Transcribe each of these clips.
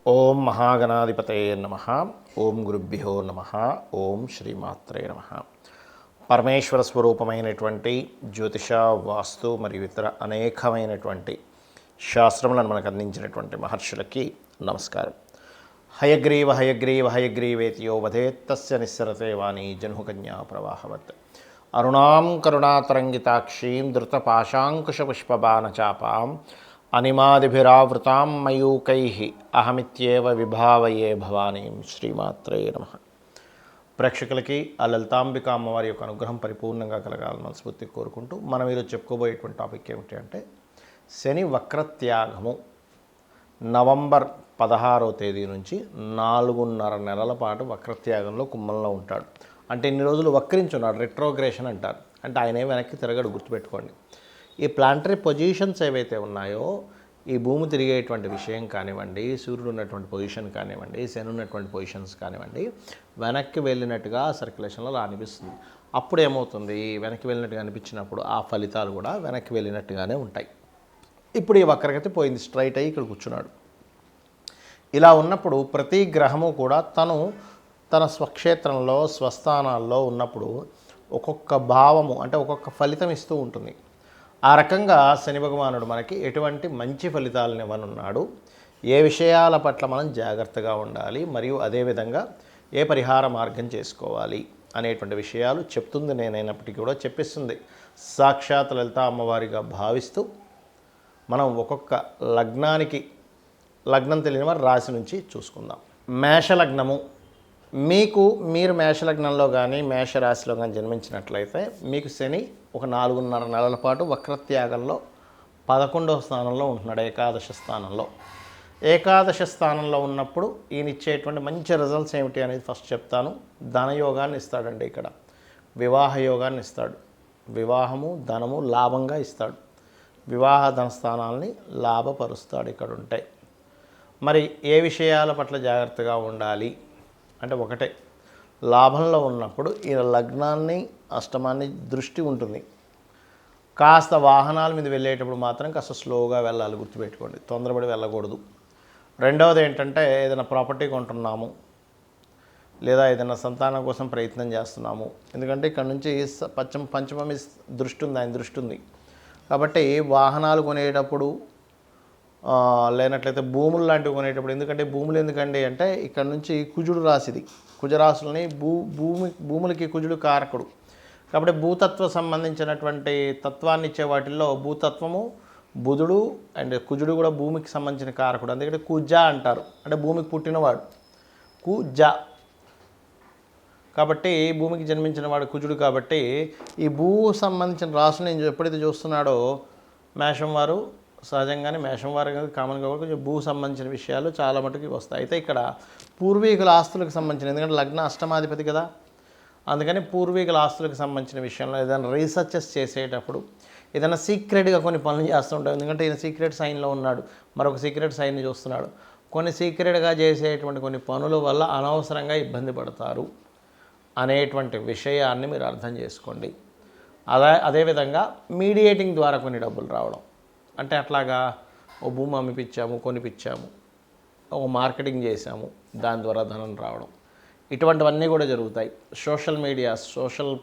ఓం మహాగణాధిపతయే నమః. ఓం గురుభ్యో నమః. ఓం శ్రీమాత్రే నమః. పరమేశ్వర స్వరూపమైనటువంటి జ్యోతిష, వాస్తు మరియు ఇతర అనేకమైనటువంటి శాస్త్రములను మనకు అందించినటువంటి మహర్షులకి నమస్కారం. హయగ్రీవ హయగ్రీవ హయగ్రీవేతియో వదేత్తస్య నిస్సరతే వాణి జన్హుకన్యా ప్రవాహవత్. అరుణాం కరుణాతరంగితాక్షీం ధృతపాశాంకుశపుష్పబాణచాపాం అనిమాదిభిరావృతాం మయూకైః అహమిత్యేవ విభావయే భవానీం. శ్రీమాత్రే నమః. ప్రేక్షకులకి ఆ లలితాంబిక అమ్మవారి యొక్క అనుగ్రహం పరిపూర్ణంగా కలగాలని మనస్ఫూర్తిగా కోరుకుంటూ మనం ఈరోజు చెప్పుకోబోయేటువంటి టాపిక్ ఏమిటి అంటే శని వక్రత్యాగము. నవంబర్ 16వ తేదీ నుంచి 4.5 నెలల పాటు వక్రత్యాగంలో కుంభంలో ఉంటాడు. అంటే ఇన్ని రోజులు వక్రించున్నాడు, రెట్రోగ్రేషన్ అంటారు. అంటే ఆయనే వెనక్కి తిరగడు, గుర్తుపెట్టుకోండి. ఈ ప్లానటరీ పొజిషన్స్ ఏవైతే ఉన్నాయో, ఈ భూమి తిరిగేటువంటి విషయం కానివ్వండి, సూర్యుడు ఉన్నటువంటి పొజిషన్ కానివ్వండి, శని ఉన్నటువంటి పొజిషన్స్ కానివ్వండి, వెనక్కి వెళ్ళినట్టుగా సర్క్యులేషన్లో అనిపిస్తుంది. అప్పుడు ఏమవుతుంది, వెనక్కి వెళ్ళినట్టుగా అనిపించినప్పుడు ఆ ఫలితాలు కూడా వెనక్కి వెళ్ళినట్టుగానే ఉంటాయి. ఇప్పుడు ఈ వక్రగతి పోయింది, స్ట్రైట్ అయ్యి ఇక్కడ కూర్చున్నాడు. ఇలా ఉన్నప్పుడు ప్రతి గ్రహము కూడా తన స్వక్షేత్రంలో స్వస్థానాల్లో ఉన్నప్పుడు ఒక్కొక్క భావము అంటే ఒక్కొక్క ఫలితం ఇస్తూ ఉంటుంది. ఆ రకంగా శని భగవానుడు మనకి ఎటువంటి మంచి ఫలితాలను ఇవ్వనున్నాడు, ఏ విషయాల పట్ల మనం జాగ్రత్తగా ఉండాలి, మరియు అదేవిధంగా ఏ పరిహార మార్గం చేసుకోవాలి అనేటువంటి విషయాలు చెప్తుంది. నేనైనప్పటికీ కూడా చెప్పిస్తుంది సాక్షాత్ లలిత అమ్మవారిగా భావిస్తూ మనం ఒక్కొక్క లగ్నానికి, లగ్నం తెలియని వారి రాశి నుంచి చూసుకుందాం. మేషలగ్నము. మీరు మేషలగ్నంలో కానీ మేషరాశిలో కానీ జన్మించినట్లయితే మీకు శని ఒక 4.5 నెలల పాటు వక్రత్యాగంలో 11వ స్థానంలో ఉంటున్నాడు, ఏకాదశ స్థానంలో. ఏకాదశ స్థానంలో ఉన్నప్పుడు ఈయన ఇచ్చేటువంటి మంచి రిజల్ట్స్ ఏమిటి అనేది ఫస్ట్ చెప్తాను. ధనయోగాన్ని ఇస్తాడండి, ఇక్కడ వివాహ యోగాన్ని ఇస్తాడు. వివాహము, ధనము లాభంగా ఇస్తాడు. వివాహ ధన స్థానాలని లాభపరుస్తాడు ఇక్కడ ఉంటాయి. మరి ఏ విషయాల పట్ల జాగ్రత్తగా ఉండాలి అంటే, ఒకటే, లాభంలో ఉన్నప్పుడు ఈ లగ్నాన్ని, అష్టమాన్ని దృష్టి ఉంటుంది. కాస్త వాహనాల మీద వెళ్ళేటప్పుడు మాత్రం కాస్త స్లోగా వెళ్ళాలి, గుర్తుపెట్టుకోండి, తొందరపడి వెళ్ళకూడదు. రెండవది ఏంటంటే, ఏదైనా ప్రాపర్టీ కొంటున్నాము లేదా ఏదైనా సంతానం కోసం ప్రయత్నం చేస్తున్నాము, ఎందుకంటే ఇక్కడ నుంచి పంచమమి దృష్టి ఉంది, ఆయన దృష్టి ఉంది. కాబట్టి వాహనాలు కొనేటప్పుడు లేనట్లయితే భూములు లాంటివి కొనేటప్పుడు, ఎందుకంటే భూములు ఎందుకండి అంటే ఇక్కడ నుంచి కుజుడు రాశిది, కుజరాశులని భూములకి కుజుడు కారకుడు. కాబట్టి భూతత్వ సంబంధించినటువంటి తత్వాన్ని ఇచ్చే వాటిల్లో భూతత్వము బుధుడు అండ్ కుజుడు కూడా భూమికి సంబంధించిన కారకుడు. అందుకంటే కుజ అంటారు, అంటే భూమికి పుట్టినవాడు కుజ. కాబట్టి భూమికి జన్మించిన వాడు కుజుడు. కాబట్టి ఈ భూ సంబంధించిన రాశులు నేను ఎప్పుడైతే చూస్తున్నాడో, మేషం వారు సహజంగానే, మేషం వారు కామన్గా కూడా కొంచెం భూ సంబంధించిన విషయాలు చాలా మటుకు వస్తాయి. అయితే ఇక్కడ పూర్వీకుల ఆస్తులకు సంబంధించిన, ఎందుకంటే లగ్న అష్టమాధిపతి కదా, అందుకని పూర్వీకుల ఆస్తులకు సంబంధించిన విషయంలో ఏదైనా రీసెర్చెస్ చేసేటప్పుడు, ఏదైనా సీక్రెట్గా కొన్ని పనులు చేస్తుంటాం. ఎందుకంటే ఈయన సీక్రెట్ సైన్లో ఉన్నాడు, మరొక సీక్రెట్ సైన్ని చూస్తున్నాడు. కొన్ని సీక్రెట్గా చేసేటువంటి కొన్ని పనుల వల్ల అనవసరంగా ఇబ్బంది పడతారు అనేటువంటి విషయాన్ని మీరు అర్థం చేసుకోండి. అదేవిధంగా మీడియేటింగ్ ద్వారా కొన్ని డబ్బులు రావడం, అంటే అట్లాగా ఓ భూమి అమ్మిపించాము, కొనిపించాము, ఒక మార్కెటింగ్ చేసాము, దాని ద్వారా ధనం రావడం, ఇటువంటివన్నీ కూడా జరుగుతాయి. సోషల్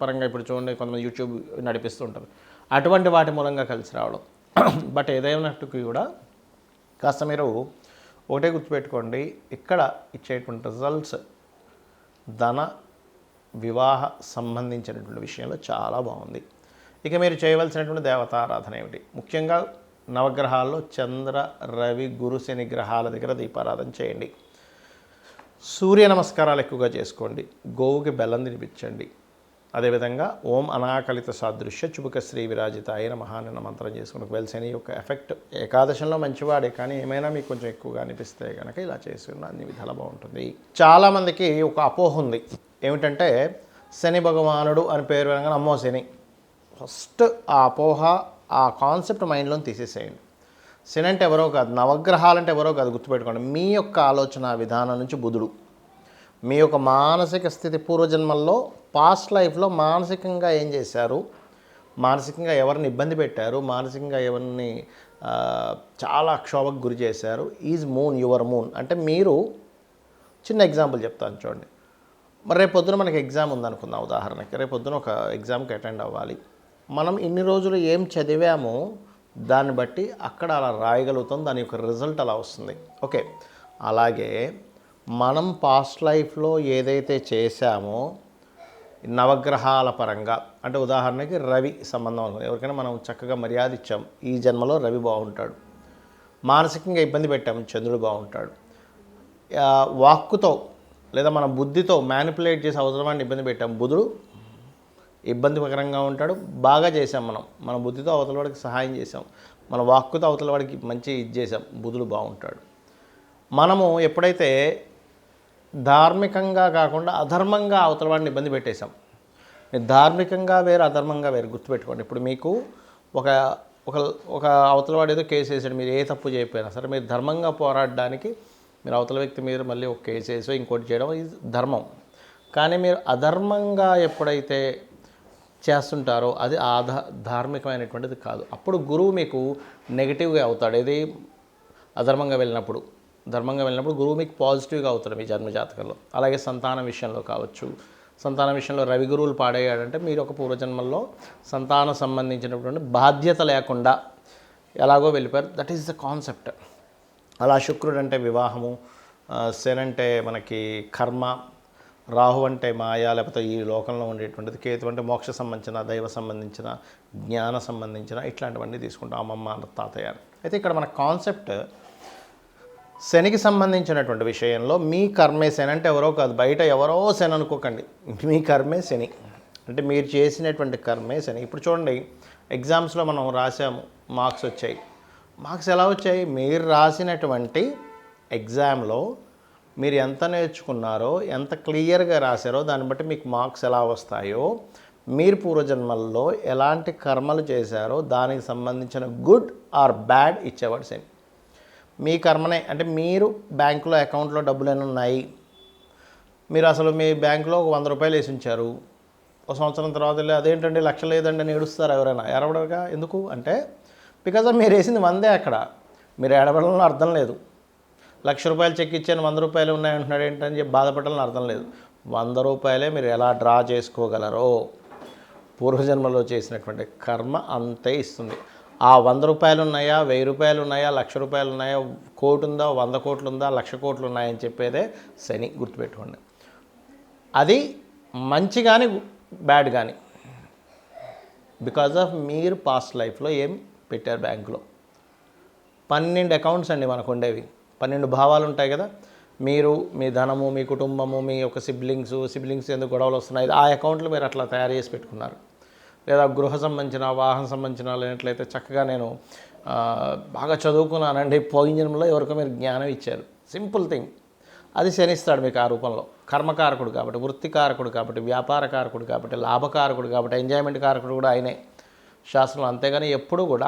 పరంగా ఇప్పుడు చూడండి, కొంతమంది యూట్యూబ్ నడిపిస్తుంటారు, అటువంటి వాటి మూలంగా కలిసి రావడం. బట్ ఏదైనట్టుకు కూడా కాస్త మీరు ఒకటే గుర్తుపెట్టుకోండి, ఇక్కడ ఇచ్చేటువంటి రిజల్ట్స్ ధన వివాహ సంబంధించినటువంటి విషయంలో చాలా బాగుంది. ఇక మీరు చేయవలసినటువంటి దేవతారాధన ఏమిటి, ముఖ్యంగా నవగ్రహాల్లో చంద్ర, రవి, గురు, శని గ్రహాల దగ్గర దీపారాధన చేయండి. సూర్య నమస్కారాలు ఎక్కువగా చేసుకోండి. గోవుకి బెల్లం తినిపించండి. అదేవిధంగా ఓం అనాకలిత సాదృశ్య చుబుక శ్రీ విరాజితాయ నమః అనే మంత్రం చేసుకుని, ఒకవేళ శని యొక్క ఎఫెక్ట్ ఏకాదశంలో మంచివాడే, కానీ ఏమైనా మీకు కొంచెం ఎక్కువగా అనిపిస్తే కనుక ఇలా చేసుకున్న అన్ని విధాలు బాగుంటుంది. చాలామందికి ఒక అపోహ ఉంది, ఏమిటంటే శని భగవానుడు అని పేరు వినగానే అమ్మో శని. ఫస్ట్ ఆ అపోహ, ఆ కాన్సెప్ట్ మైండ్లో తీసేసేయండి. శని అంటే ఎవరో కాదు, నవగ్రహాలు అంటే ఎవరో కాదు, గుర్తుపెట్టుకోండి. మీ యొక్క ఆలోచన విధానం నుంచి బుధుడు, మీ యొక్క మానసిక స్థితి, పూర్వజన్మల్లో పాస్ట్ లైఫ్లో మానసికంగా ఏం చేశారు, మానసికంగా ఎవరిని ఇబ్బంది పెట్టారు, మానసికంగా ఎవరిని చాలా క్షోభకు గురి చేశారు. ఈజ్ మూన్ యువర్ మూన్ అంటే మీరు చిన్న ఎగ్జాంపుల్ చెప్తాను చూడండి. మరి రేపు పొద్దున మనకి ఎగ్జామ్ ఉందనుకుందాం ఉదాహరణకి. రేపు పొద్దున ఒక ఎగ్జామ్కి అటెండ్ అవ్వాలి. మనం ఇన్ని రోజులు ఏం చదివామో దాన్ని బట్టి అక్కడ అలా రాయగలుగుతాం, దాని యొక్క రిజల్ట్ అలా వస్తుంది. ఓకే, అలాగే మనం పాస్ట్ లైఫ్లో ఏదైతే చేశామో నవగ్రహాల పరంగా, అంటే ఉదాహరణకి రవి సంబంధం అనుకుంది, ఎవరికైనా మనం చక్కగా మర్యాద ఇచ్చాం, ఈ జన్మలో రవి బాగుంటాడు. మానసికంగా ఇబ్బంది పెట్టాము, చంద్రుడు బాగుంటాడు. వాక్కుతో లేదా మన బుద్ధితో మ్యానిపులేట్ చేసి అవసరమాన్ని ఇబ్బంది పెట్టాం, బుధుడు ఇబ్బందికరంగా ఉంటాడు. బాగా చేసాం మన బుద్ధితో అవతల వాడికి సహాయం చేసాం, మన వాక్కుతో అవతల వాడికి మంచి ఇది చేసాం, బుధుడు బాగుంటాడు. మనము ఎప్పుడైతే ధార్మికంగా కాకుండా అధర్మంగా అవతల వాడిని ఇబ్బంది పెట్టేశాం, ధార్మికంగా వేరు అధర్మంగా వేరు గుర్తుపెట్టుకోండి. ఇప్పుడు మీకు ఒక ఒక ఒక అవతల వాడు ఏదో కేసు వేసాడు, మీరు ఏ తప్పు చేయకపోయినా సరే మీరు ధర్మంగా పోరాడడానికి మీరు అవతల వ్యక్తి మీద మళ్ళీ ఒక కేసు వేసో ఇంకోటి చేయడం ఇది ధర్మం. కానీ మీరు అధర్మంగా ఎప్పుడైతే చేస్తుంటారో అది ధార్మికమైనటువంటిది కాదు. అప్పుడు గురువు మీకు నెగిటివ్గా అవుతాడు. ఏది అధర్మంగా వెళ్ళినప్పుడు. ధర్మంగా వెళ్ళినప్పుడు గురువు మీకు పాజిటివ్గా అవుతాడు మీ జన్మజాతకంలో. అలాగే సంతానం విషయంలో కావచ్చు, సంతాన విషయంలో రవి గురువులు పాడయ్యాడంటే మీరు ఒక పూర్వజన్మల్లో సంతానం సంబంధించినటువంటి బాధ్యత లేకుండా ఎలాగో వెళ్ళిపోయారు. That is the concept. అలా శుక్రుడు అంటే వివాహము, శని అంటే మనకి కర్మ, రాహు అంటే మాయా లేకపోతే ఈ లోకంలో ఉండేటువంటిది, కేతు అంటే మోక్ష సంబంధించిన, దైవ సంబంధించిన, జ్ఞాన సంబంధించిన ఇట్లాంటివన్నీ తీసుకుంటాం అమ్మమ్మ తాతయ్య. అయితే ఇక్కడ మన కాన్సెప్ట్ శనికి సంబంధించినటువంటి విషయంలో మీ కర్మే శని అంటే ఎవరో కాదు, బయట ఎవరో శని అనుకోకండి, మీ కర్మే శని అంటే మీరు చేసినటువంటి కర్మే శని. ఇప్పుడు చూడండి, ఎగ్జామ్స్లో మనం రాసాము, మార్క్స్ వచ్చాయి. మార్క్స్ ఎలా వచ్చాయి? మీరు రాసినటువంటి ఎగ్జామ్లో మీరు ఎంత నేర్చుకున్నారో, ఎంత క్లియర్గా రాశారో దాన్ని బట్టి మీకు మార్క్స్ ఎలా వస్తాయో, మీరు పూర్వజన్మల్లో ఎలాంటి కర్మలు చేశారో దానికి సంబంధించిన గుడ్ ఆర్ బ్యాడ్ ఇచ్చేవాడు శని. మీ కర్మనే అంటే మీరు బ్యాంకులో అకౌంట్లో డబ్బులు ఏమైనా ఉన్నాయి, మీరు అసలు మీ బ్యాంకులో ఒక 100 రూపాయలు వేసి ఉంచారు, ఒక సంవత్సరం తర్వాత వెళ్ళి అదేంటండి లక్ష లేదండి అని ఏడుస్తారు ఎవరైనా. ఏడవడగా ఎందుకు అంటే బికాజ్ మీరు వేసింది 100 అక్కడ, మీరు ఏడవడంలో అర్థం లేదు. 1,00,000 రూపాయలు చెక్ ఇచ్చాను 100 రూపాయలు ఉన్నాయంటున్నాడు ఏంటని చెప్పి బాధపడాలని అర్థం లేదు. 100 రూపాయలే మీరు ఎలా డ్రా చేసుకోగలరో పూర్వజన్మలో చేసినటువంటి కర్మ అంతే ఇస్తుంది. ఆ 100 రూపాయలు ఉన్నాయా, 1000 రూపాయలు ఉన్నాయా, 1,00,000 రూపాయలు ఉన్నాయా, కోటి ఉందా, 100 కోట్లు ఉందా, 1,00,000 కోట్లు ఉన్నాయని చెప్పేదే శని. గుర్తుపెట్టుకోండి. అది మంచి కానీ బ్యాడ్ కానీ బికాజ్ ఆఫ్ మీరు పాస్ట్ లైఫ్లో ఏం పెట్టారు బ్యాంకులో. 12 అకౌంట్స్ అండి మనకు ఉండేవి, 12 భావాలు ఉంటాయి కదా. మీరు, మీ ధనము, మీ కుటుంబము, మీ యొక్క సిబ్లింగ్స్ ఎందుకు గొడవలు వస్తున్నాయి, ఆ అకౌంట్లు మీరు అట్లా తయారు చేసి పెట్టుకున్నారు. లేదా గృహ సంబంధించిన, వాహన సంబంధించిన లేనట్లయితే చక్కగా నేను బాగా చదువుకున్నానండి, పోయిన జన్మలో ఎవరికో మీరు జ్ఞానం ఇచ్చారు, సింపుల్ థింగ్. అది శనిస్తాడు మీకు ఆ రూపంలో. కర్మకారకుడు కాబట్టి, వృత్తికారకుడు కాబట్టి, వ్యాపారకారకుడు కాబట్టి, లాభకారకుడు కాబట్టి, ఎంజాయ్మెంట్ కారకుడు కూడా ఆయనే శాస్త్రంలో. అంతేగాని ఎప్పుడు కూడా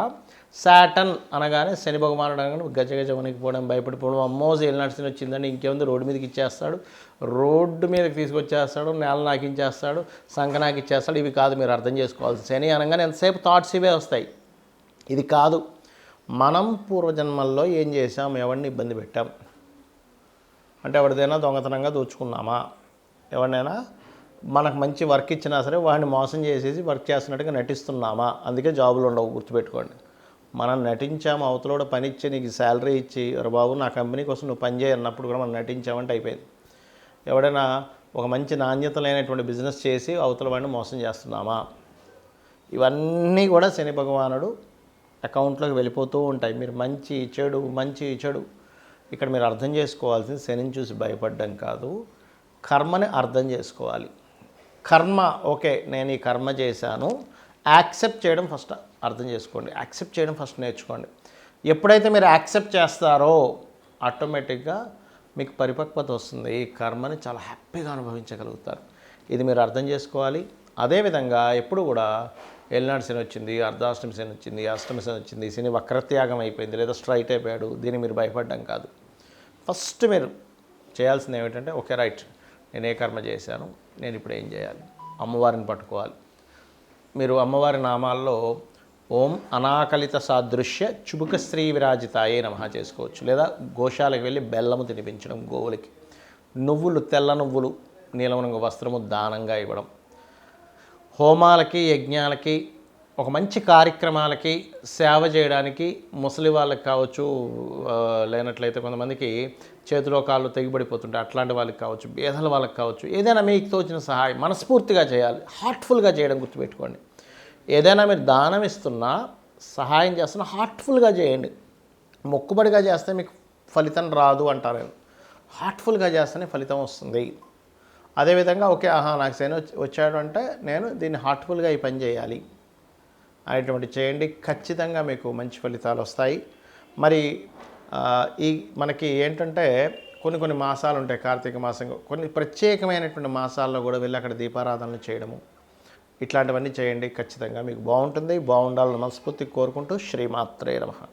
శాటన్ అనగానే శని భగవానుడు అనగానే గజగజ వణికిపోవడం, భయపడిపోవడం, అమ్మో ఏలినాటి వచ్చిందండి ఇంకేముంది రోడ్డు మీదకి ఇచ్చేస్తాడు, రోడ్డు మీదకి తీసుకొచ్చేస్తాడు, నేల నాకించేస్తాడు, సంఖ నాకిచ్చేస్తాడు. ఇవి కాదు మీరు అర్థం చేసుకోవాల్సి. శని అనగానే ఎంతసేపు థాట్స్ ఇవే వస్తాయి. ఇది కాదు. మనం పూర్వజన్మల్లో ఏం చేసాం, ఎవరిని ఇబ్బంది పెట్టాం అంటే ఎవరిదైనా దొంగతనంగా దోచుకున్నామా, ఎవరినైనా మనకు మంచి వర్క్ ఇచ్చినా సరే వాడిని మోసం చేసేసి వర్క్ చేస్తున్నట్టుగా నటిస్తున్నామా, అందుకే జాబులు ఉండవు. గుర్తుపెట్టుకోండి. మనం నటించాము, అవతల పని ఇచ్చి నీకు శాలరీ ఇచ్చి బాబు నా కంపెనీ కోసం నువ్వు పని చేయన్నప్పుడు కూడా మనం నటించామంటే అయిపోయింది. ఎవడైనా ఒక మంచి నాణ్యత లేనటువంటి బిజినెస్ చేసి అవతల వాడిని మోసం చేస్తున్నామా, ఇవన్నీ కూడా శని భగవానుడు అకౌంట్లోకి వెళ్ళిపోతూ ఉంటాయి. మీరు మంచి చెడు ఇక్కడ మీరు అర్థం చేసుకోవాల్సింది శనిని చూసి భయపడడం కాదు, కర్మని అర్థం చేసుకోవాలి. కర్మ ఓకే, నేను ఈ కర్మ చేశాను, యాక్సెప్ట్ చేయడం ఫస్ట్ అర్థం చేసుకోండి, యాక్సెప్ట్ చేయడం ఫస్ట్ నేర్చుకోండి. ఎప్పుడైతే మీరు యాక్సెప్ట్ చేస్తారో ఆటోమేటిక్గా మీకు పరిపక్వత వస్తుంది, ఈ కర్మని చాలా హ్యాపీగా అనుభవించగలుగుతారు. ఇది మీరు అర్థం చేసుకోవాలి. అదేవిధంగా ఎప్పుడు కూడా ఏలినాటి శని వచ్చింది, అర్ధాష్టమి శని వచ్చింది, అష్టమి శని వచ్చింది, శని వక్రత్యాగం అయిపోయింది లేదా స్ట్రైట్ అయిపోయాడు, దీన్ని మీరు భయపడడం కాదు. ఫస్ట్ మీరు చేయాల్సింది ఏమిటంటే ఓకే రైట్, నేను ఏ కర్మ చేశాను, నేను ఇప్పుడు ఏం చేయాలి, అమ్మవారిని పట్టుకోవాలి. మీరు అమ్మవారి నామాల్లో ఓం అనాకలిత సాదృశ్య చుబుక శ్రీ విరాజితాయే నమః చేసుకోవచ్చు. లేదా గోశాలకు వెళ్ళి బెల్లము తినిపించడం, గోవులకి నువ్వులు, తెల్ల నువ్వులు, నీలం రంగు వస్త్రము దానంగా ఇవ్వడం, హోమాలకి, యజ్ఞాలకి, ఒక మంచి కార్యక్రమాలకి సేవ చేయడానికి ముసలి వాళ్ళకి కావచ్చు, లేనట్లయితే కొంతమందికి చేతిలో కాళ్ళు తెగిపడిపోతుంటాయి, అట్లాంటి వాళ్ళకి కావచ్చు, బేదల వాళ్ళకి కావచ్చు, ఏదైనా మీకు తోచిన సహాయం మనస్ఫూర్తిగా చేయాలి, హార్ట్ఫుల్గా చేయడం గుర్తుపెట్టుకోండి. ఏదైనా మీరు దానం ఇస్తున్నా, సహాయం చేస్తున్నా హార్ట్ఫుల్గా చేయండి. మొక్కుబడిగా చేస్తే మీకు ఫలితం రాదు అంటారు. హార్ట్ఫుల్గా చేస్తేనే ఫలితం వస్తుంది. అదేవిధంగా ఓకే, నాకు శని వచ్చాడు అంటే నేను దీన్ని హార్ట్ఫుల్గా ఈ పని చేయాలి అనేటువంటి చేయండి. ఖచ్చితంగా మీకు మంచి ఫలితాలు వస్తాయి. మరి ఈ మనకి ఏంటంటే కొన్ని మాసాలు ఉంటాయి. కార్తీక మాసం, కొన్ని ప్రత్యేకమైనటువంటి మాసాల్లో కూడా వెళ్ళి అక్కడ దీపారాధనలు చేయడము, ఇట్లాంటివన్నీ చేయండి. ఖచ్చితంగా మీకు బాగుంటుంది. బాగుండాలని మనస్ఫూర్తిగా కోరుకుంటూ శ్రీమాత్రే నమః.